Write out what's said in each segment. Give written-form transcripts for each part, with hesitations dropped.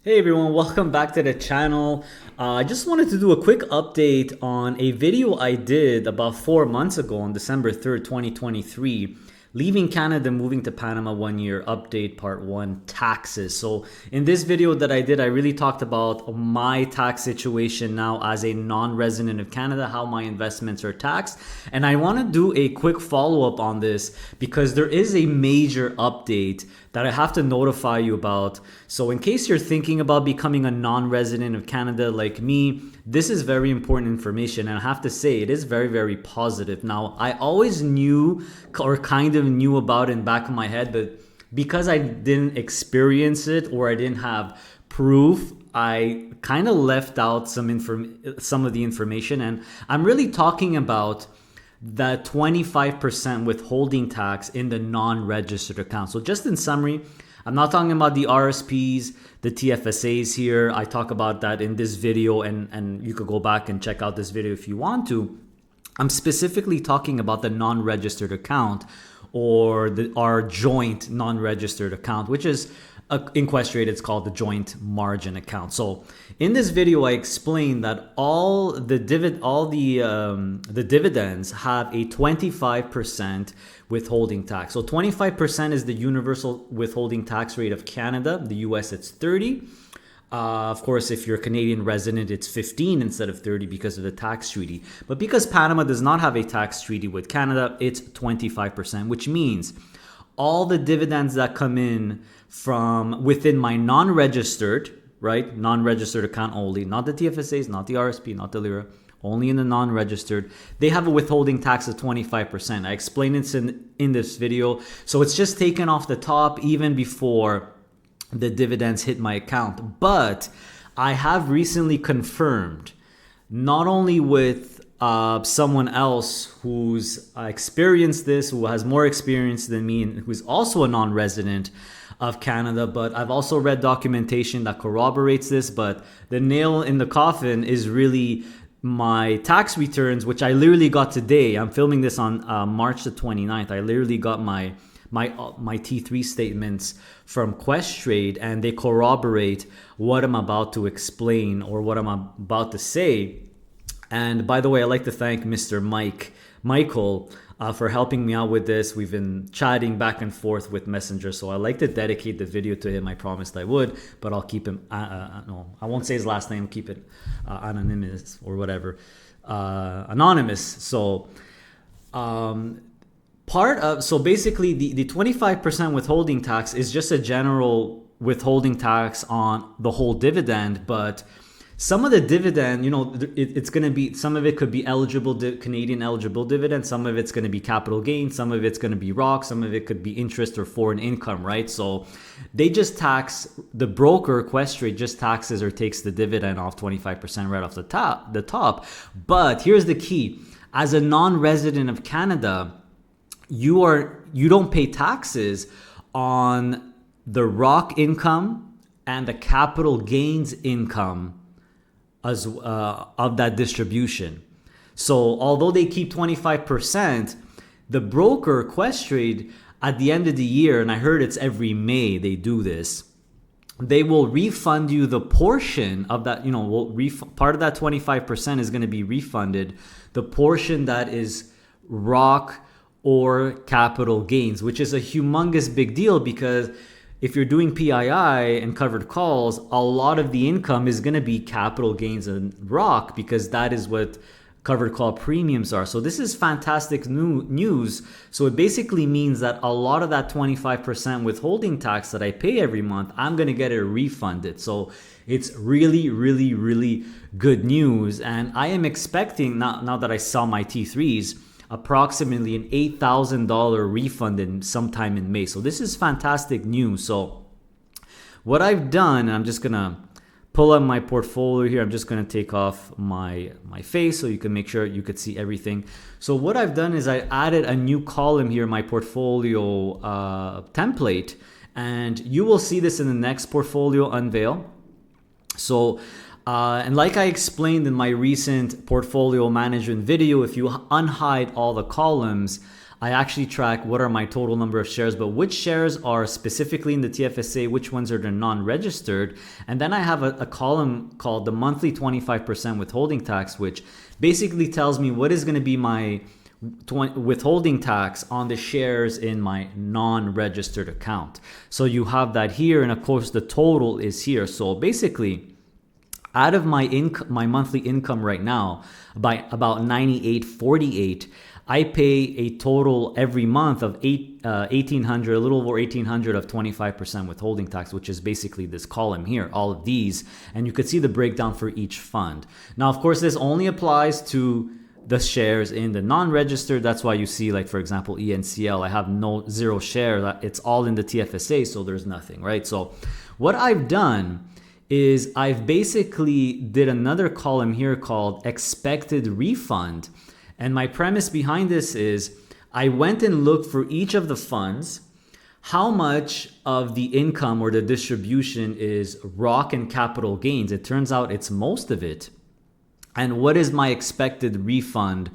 Hey everyone, welcome back to the channel. I just wanted to do a quick update on a video I did about 4 months ago on December 3rd, 2023. Leaving Canada, moving to Panama 1 year update part 1 taxes. So in this video that I did, I really talked about my tax situation now as a non-resident of Canada, how my investments are taxed. And I want to do a quick follow-up on this because there is a major update that I have to notify you about. So in case you're thinking about becoming a non-resident of Canada like me, this is very important information, and I have to say it is very, very positive. Now, I always knew or kind of knew about it in the back of my head, but because I didn't experience it or I didn't have proof, I kind of left out some of the information. And I'm really talking about that 25% withholding tax in the non-registered account. So just in summary, I'm not talking about the RSPs, the TFSAs here. I talk about that in this video, and you could go back and check out this video if you want to. I'm specifically talking about the non-registered account, or our joint non-registered account, which is in Questrade, it's called the joint margin account. So in this video, I explained that all the dividends have a 25% withholding tax. So 25% is the universal withholding tax rate of Canada. The US, it's 30. Of course, if you're a Canadian resident, it's 15 instead of 30 because of the tax treaty. But because Panama does not have a tax treaty with Canada, it's 25%, which means all the dividends that come in from within my non-registered account only, not the TFSAs, not the RSP, not the Lira, only in the non-registered, they have a withholding tax of 25%. I explained it in this video. So it's just taken off the top even before the dividends hit my account. But I have recently confirmed, not only with someone else who's experienced this, who has more experience than me, and who's also a non-resident of Canada, but I've also read documentation that corroborates this. But the nail in the coffin is really my tax returns, which I literally got today. I'm filming this on March the 29th. I literally got my T3 statements from Questrade, and they corroborate what I'm about to explain or what I'm about to say. And by the way, I'd like to thank Mr. Michael for helping me out with this. We've been chatting back and forth with Messenger, so I'd like to dedicate the video to him. I promised I would, but I'll keep him, no, I won't say his last name, keep it anonymous or whatever, anonymous. So so basically the 25% withholding tax is just a general withholding tax on the whole dividend, but some of the dividend, it's going to be, some of it could be eligible, Canadian eligible dividend. Some of it's going to be capital gain. Some of it's going to be ROC. Some of it could be interest or foreign income, right? So they just tax, the broker, Questrade, just taxes or takes the dividend off 25% right off the top. But here's the key. As a non-resident of Canada, you don't pay taxes on the ROC income and the capital gains income of that distribution. So although they keep 25%, the broker, Questrade, at the end of the year, and I heard it's every May they do this, they will refund you the portion of that, part of that 25% is going to be refunded, the portion that is ROC or capital gains, which is a humongous big deal, because if you're doing PII and covered calls, a lot of the income is going to be capital gains and ROC, because that is what covered call premiums are. So this is fantastic news. So it basically means that a lot of that 25% withholding tax that I pay every month, I'm going to get it refunded. So it's really, really, really good news. And I am expecting, now that I saw my T3s, approximately an $8,000 refund sometime in May. So this is fantastic news. So what I've done, I'm just gonna pull up my portfolio here. I'm just gonna take off my face so you can make sure you could see everything. So what I've done is I added a new column here, my portfolio template, and you will see this in the next portfolio unveil. So and like I explained in my recent portfolio management video, if you unhide all the columns, I actually track what are my total number of shares, but which shares are specifically in the TFSA, which ones are the non-registered. And then I have a column called the monthly 25% withholding tax, which basically tells me what is going to be my withholding tax on the shares in my non-registered account. So you have that here, and of course the total is here. So basically, out of my monthly income right now, by about $98.48, I pay a total every month of $1,800, a little over $1,800 of 25% withholding tax, which is basically this column here, all of these, and you could see the breakdown for each fund. Now, of course, this only applies to the shares in the non-registered. That's why you see, like, for example, ENCL, I have zero share. It's all in the TFSA, so there's nothing, right? So what I've done is I've basically did another column here called expected refund. And my premise behind this is I went and looked for each of the funds, how much of the income or the distribution is ROC and capital gains. It turns out it's most of it. And what is my expected refund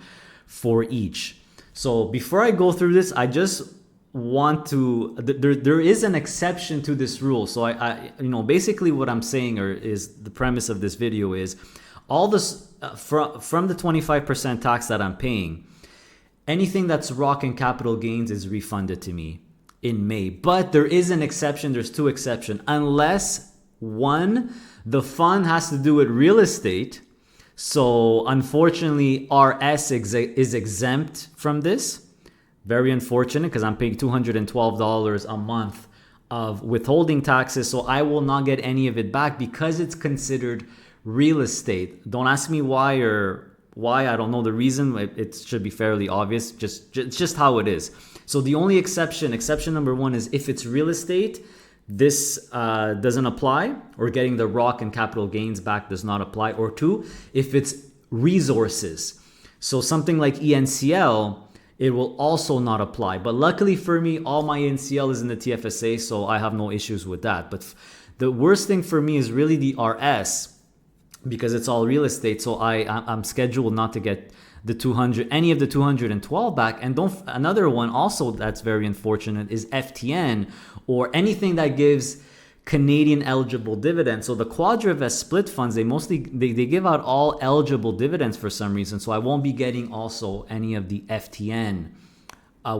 for each? So before I go through this, I just want to, there is an exception to this rule. So I basically what I'm saying is the premise of this video is all this from the 25% tax that I'm paying, anything that's ROC and capital gains is refunded to me in May. But there is an exception. There's two exceptions. Unless one, the fund has to do with real estate. So unfortunately, RS is exempt from this. Very unfortunate, because I'm paying $212 a month of withholding taxes. So I will not get any of it back because it's considered real estate. Don't ask me why. I don't know the reason. It should be fairly obvious. It's just how it is. So the only exception number one, is if it's real estate, this doesn't apply, or getting the ROC and capital gains back does not apply. Or two, if it's resources. So something like ENCL, it will also not apply. But luckily for me, all my NCL is in the TFSA, so I have no issues with that. But the worst thing for me is really the RS, because it's all real estate. So I'm scheduled not to get any of the 212 back. And another one also that's very unfortunate is FTN, or anything that gives Canadian eligible dividends. So the Quadravest split funds, they give out all eligible dividends for some reason. So I won't be getting also any of the FTN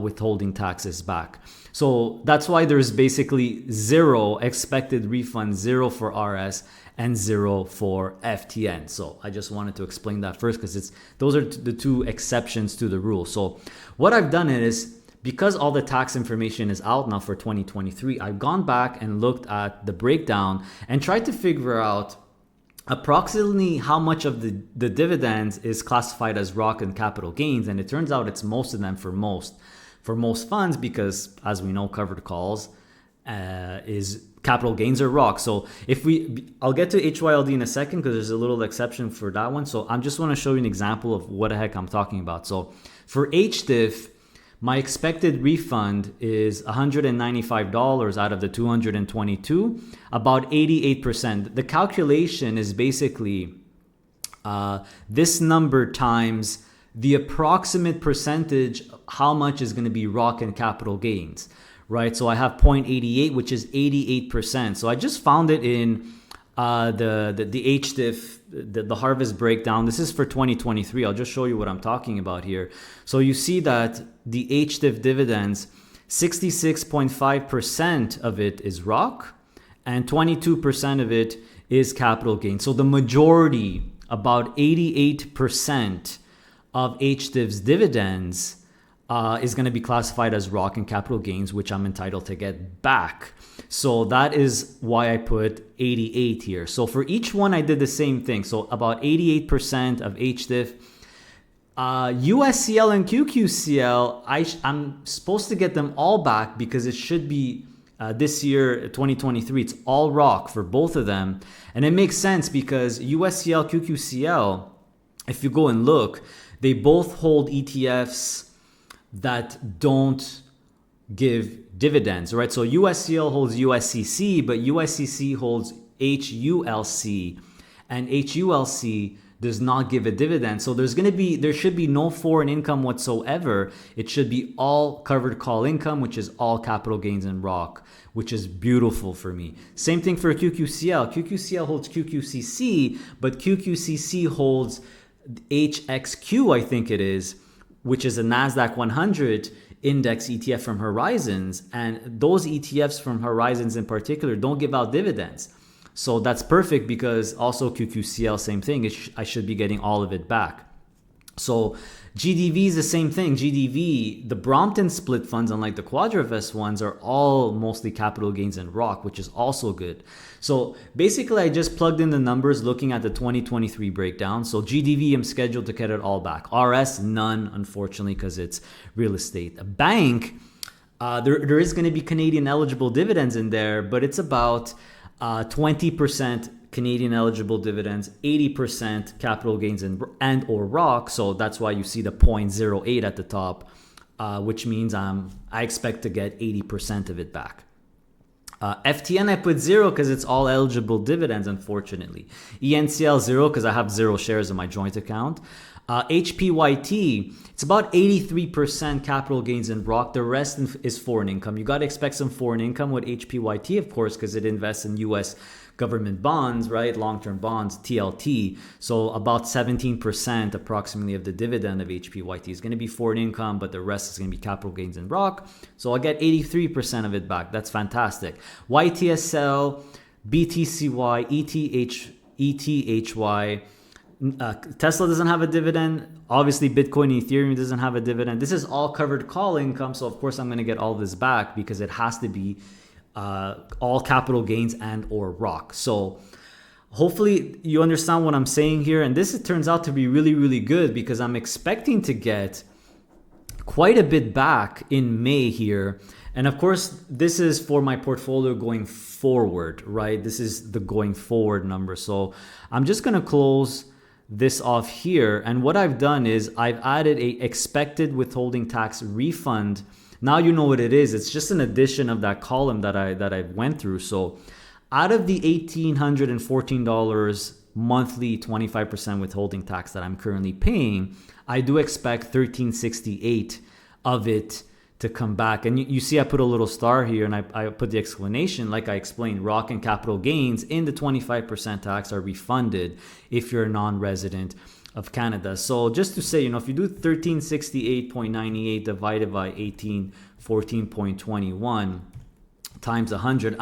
withholding taxes back. So that's why there's basically zero expected refund, zero for RS, and zero for FTN. So I just wanted to explain that first, because those are the two exceptions to the rule. So what I've done is, because all the tax information is out now for 2023, I've gone back and looked at the breakdown and tried to figure out approximately how much of the dividends is classified as ROC and capital gains. And it turns out it's most of them for most funds, because as we know, covered calls is capital gains or ROC. So I'll get to HYLD in a second, because there's a little exception for that one. So I just want to show you an example of what the heck I'm talking about. So for HDIF, my expected refund is $195 out of the 222, about 88%. The calculation is basically this number times the approximate percentage, how much is going to be ROC and capital gains, right? So I have 0.88, which is 88%. So I just found it in the HDIF, the harvest breakdown. This is for 2023. I'll just show you what I'm talking about here. So you see that the HDIF dividends, 66.5% of it is ROC, and 22% of it is capital gain. So the majority, about 88% of HDIF's dividends is going to be classified as ROC and capital gains, which I'm entitled to get back. So that is why I put 88 here. So for each one, I did the same thing. So about 88% of HDIF. USCL and QQCL, I'm supposed to get them all back, because it should be this year, 2023, it's all ROC for both of them. And it makes sense, because USCL, QQCL, if you go and look, they both hold ETFs that don't give dividends, right? So USCL holds USCC, but USCC holds HULC, and HULC does not give a dividend. So there should be no foreign income whatsoever. It should be all covered call income, which is all capital gains and ROC, which is beautiful for me. Same thing for QQCL. QQCL holds QQCC, but QQCC holds HXQ, I think it is, which is a NASDAQ 100 index ETF from Horizons. And those ETFs from Horizons in particular don't give out dividends. So that's perfect because also QQCL, same thing. I should be getting all of it back. So GDV is the same thing. GDV, the Brompton split funds, unlike the QuadraVest ones, are all mostly capital gains and ROC, which is also good. So basically, I just plugged in the numbers looking at the 2023 breakdown. So GDV, I'm scheduled to get it all back. RS, none, unfortunately, because it's real estate. A bank, there is going to be Canadian eligible dividends in there, but it's about 20% Canadian eligible dividends, 80% capital gains and or ROC. So that's why you see the 0.08 at the top, which means I expect to get 80% of it back. FTN I put 0 because it's all eligible dividends, unfortunately. ENCL 0 because I have 0 shares in my joint account. HPYT, it's about 83% capital gains and ROC. The rest is foreign income. You got to expect some foreign income with HPYT, of course, because it invests in U.S. government bonds, right? Long-term bonds, TLT. So about 17% approximately of the dividend of HPYT is going to be foreign income, but the rest is going to be capital gains and ROC. So I'll get 83% of it back. That's fantastic. YTSL, BTCY, ETHY, Tesla doesn't have a dividend. Obviously, Bitcoin and Ethereum doesn't have a dividend. This is all covered call income. So, of course, I'm going to get all this back because it has to be all capital gains and or ROC. So, hopefully, you understand what I'm saying here. And this turns out to be really, really good because I'm expecting to get quite a bit back in May here. And of course, this is for my portfolio going forward, right? This is the going forward number. So, I'm just going to close this off here, and what I've done is I've added a expected withholding tax refund. Now you know what it is. It's just an addition of that column that I went through. So out of the $1,814 monthly 25% withholding tax that I'm currently paying, I do expect $1,368 of it to come back. And you see I put a little star here and I put the explanation, like I explained, ROC and capital gains in the 25% tax are refunded if you're a non-resident of Canada. So just to say, if you do 1368.98 divided by 1814.21 times 100,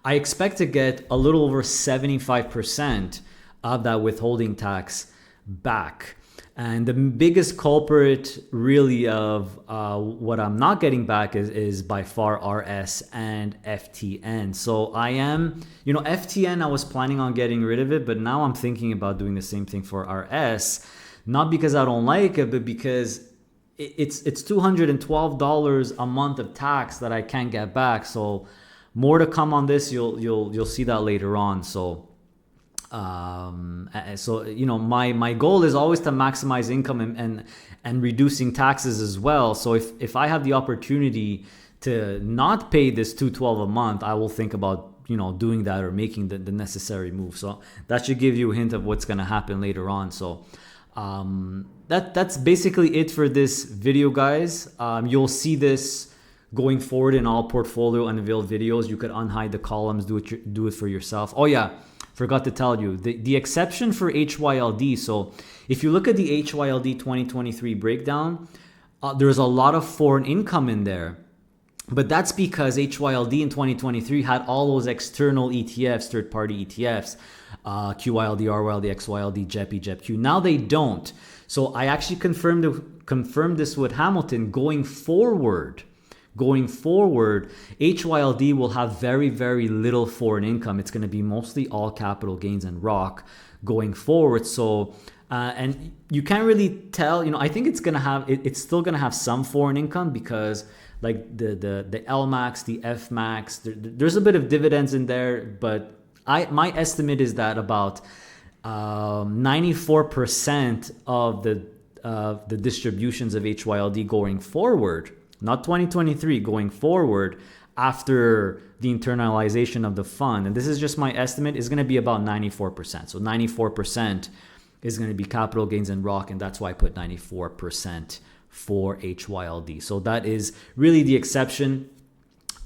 I expect to get a little over 75% of that withholding tax back. And the biggest culprit really of what I'm not getting back is by far RS and FTN. So I am, FTN, I was planning on getting rid of it, but now I'm thinking about doing the same thing for RS. Not because I don't like it, but because it's $212 a month of tax that I can't get back. So more to come on this. You'll see that later on. So my goal is always to maximize income and reducing taxes as well. So if I have the opportunity to not pay this $212 a month, I will think about doing that or making the necessary move. So that should give you a hint of what's going to happen later on. So that's basically it for this video, guys. You'll see this going forward in all portfolio unveiled videos. You could unhide the columns, do it for yourself. Oh yeah, forgot to tell you, the exception for HYLD. So if you look at the HYLD 2023 breakdown, there's a lot of foreign income in there. But that's because HYLD in 2023 had all those external ETFs, third-party ETFs, QYLD, RYLD, XYLD, JEPI, JEPQ. Now they don't. So I actually confirmed this with Hamilton. Going forward, HYLD will have very, very little foreign income. It's going to be mostly all capital gains and ROC going forward. So, and you can't really tell, I think it's still going to have some foreign income because like the LMAX, the FMAX, there's a bit of dividends in there, but my estimate is that about 94% of the distributions of HYLD going forward, not 2023, going forward after the internalization of the fund, and this is just my estimate, is going to be about 94%. So 94% is going to be capital gains and ROC, and that's why I put 94% for HYLD. So that is really the exception,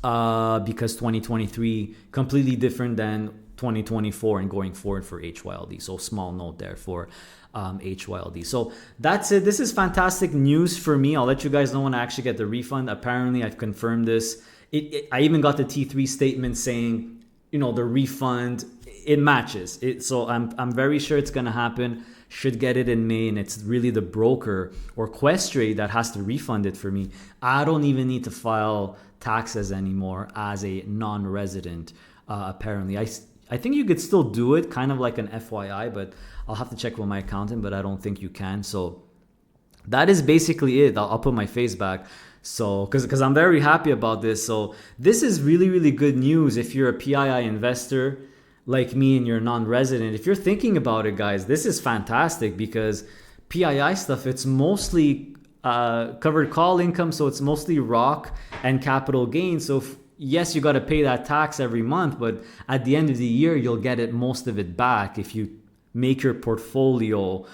because 2023 completely different than 2024 and going forward for HYLD. So small note there for HYLD. So that's it. This is fantastic news for me. I'll let you guys know when I actually get the refund. Apparently, I've confirmed this. I even got the T3 statement saying, you know, the refund, it matches it. So I'm very sure it's going to happen. Should get it in May, and it's really the broker or Questrade that has to refund it for me. I don't even need to file taxes anymore as a non-resident. Apparently, I think you could still do it, kind of like an FYI, but I'll have to check with my accountant, but I don't think you can. So that is basically it. I'll put my face back. So, because I'm very happy about this. So this is really, really good news if you're a PII investor like me and you're non-resident. If you're thinking about it, guys, this is fantastic, because PII stuff, it's mostly covered call income. So it's mostly ROC and capital gains. So yes, you got to pay that tax every month, but at the end of the year, you'll get most of it back if you make your portfolio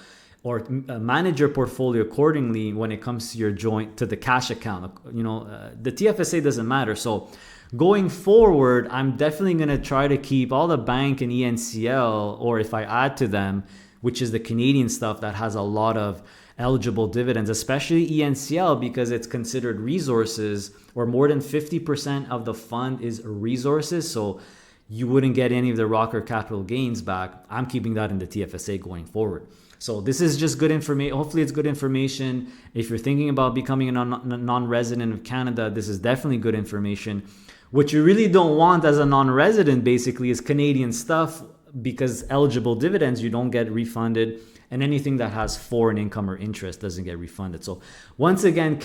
or manage your portfolio accordingly when it comes to the cash account. You know, the TFSA doesn't matter. So going forward, I'm definitely going to try to keep all the bank and ENCL, or if I add to them, which is the Canadian stuff that has a lot of eligible dividends, especially ENCL, because it's considered resources, or more than 50% of the fund is resources. So you wouldn't get any of the ROC or capital gains back. I'm keeping that in the TFSA going forward. So this is just good information. Hopefully it's good information. If you're thinking about becoming a non-resident of Canada, this is definitely good information. What you really don't want as a non-resident basically is Canadian stuff, because eligible dividends, you don't get refunded, and anything that has foreign income or interest doesn't get refunded. So once again,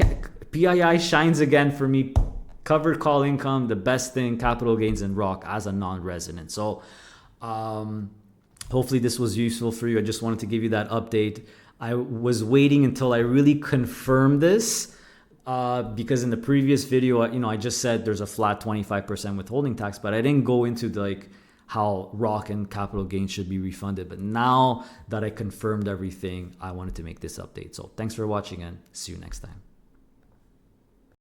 PII shines again for me. Covered call income, the best thing, capital gains and ROC as a non-resident. So hopefully this was useful for you. I just wanted to give you that update. I was waiting until I really confirmed this, because in the previous video, I just said there's a flat 25% withholding tax, but I didn't go into how ROC and capital gains should be refunded. But now that I confirmed everything, I wanted to make this update. So thanks for watching, and see you next time.